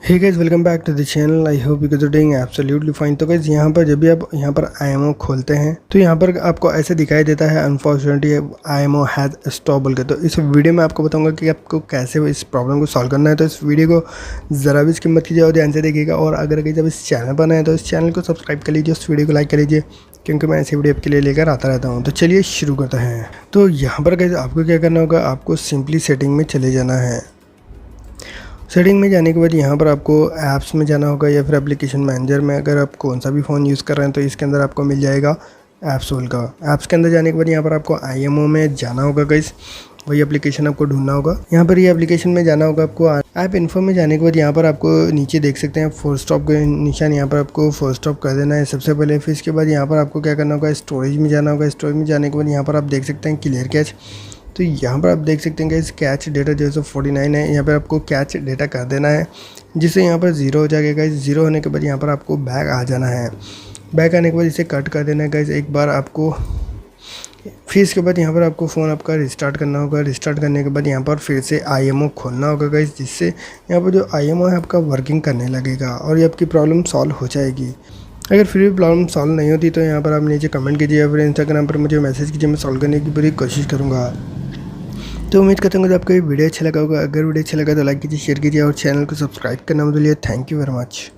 Hey guys, welcome back to the channel. I hope you guys are doing absolutely fine. तो guys यहाँ पर जब भी आप यहाँ पर IMO खोलते हैं तो यहाँ पर आपको ऐसे दिखाई देता है अनफॉर्चुनेटली IMO हैज स्टॉप बोल के। तो इस वीडियो में आपको बताऊंगा कि आपको कैसे इस प्रॉब्लम को सॉल्व करना है। तो इस वीडियो को ज़रा भी स्किप मत कीजिए और ध्यान से देखिएगा। और अगर गाइस जब इस चैनल पर नए हैं तो इस चैनल को सब्सक्राइब कर लीजिए, उस वीडियो को लाइक कर लीजिए, क्योंकि मैं ऐसी वीडियो आपके लिए लेकर आता रहता हूँ। तो चलिए शुरू करते हैं। तो यहाँ पर गाइस आपको क्या करना होगा, आपको सिंपली सेटिंग में चले जाना है। सेटिंग में जाने के बाद यहाँ पर आपको ऐप्स में जाना होगा या फिर एप्लीकेशन मैनेजर में। अगर आप कौन सा भी फ़ोन यूज़ कर रहे हैं तो इसके अंदर आपको मिल जाएगा ऐप्स होल का। ऐप्स के अंदर जाने के बाद यहाँ पर आपको IMO में जाना होगा गाइस, वही एप्लीकेशन आपको ढूंढना होगा। यहाँ पर ये एप्लीकेशन में जाना होगा आपको। ऐप इन्फो में जाने के बाद यहाँ पर आपको नीचे देख सकते हैं फोर स्टॉप के निशान, यहाँ पर आपको फोर स्टॉप कर देना है सबसे पहले। फिर इसके बाद यहाँ पर आपको क्या करना होगा, स्टोरेज में जाना होगा। स्टोरेज में जाने के बाद यहाँ पर आप देख सकते हैं क्लियर कैच। तो यहाँ पर आप देख सकते हैं कि इस कैच डेटा जो 49 है, यहाँ पर आपको कैच डेटा कर देना है, जिससे यहाँ पर ज़ीरो हो जाएगा गाइस। ज़ीरो होने के बाद यहाँ पर आपको बैक आ जाना है। बैक आने के बाद इसे कट कर देना है गाइस एक बार आपको। फिर इसके बाद यहाँ पर आपको फ़ोन आपका रिस्टार्ट करना होगा। रिस्टार्ट करने के बाद यहाँ पर फिर से IMO खोलना होगा गाइस, जिससे यहाँ पर जो IMO है आपका वर्किंग करने लगेगा और ये आपकी प्रॉब्लम सॉल्व हो जाएगी। अगर फिर भी प्रॉब्लम सॉल्व नहीं होती तो यहाँ पर आप नीचे कमेंट कीजिए या फिर इंस्टाग्राम पर मुझे मैसेज कीजिए, मैं सॉल्व करने की पूरी कोशिश करूँगा। तो उम्मीद करता हूँ कि आपको ये वीडियो अच्छा लगा होगा। अगर वीडियो अच्छा लगा तो लाइक कीजिए, शेयर कीजिए और चैनल को सब्सक्राइब करना मत भूलिए। Thank you very much.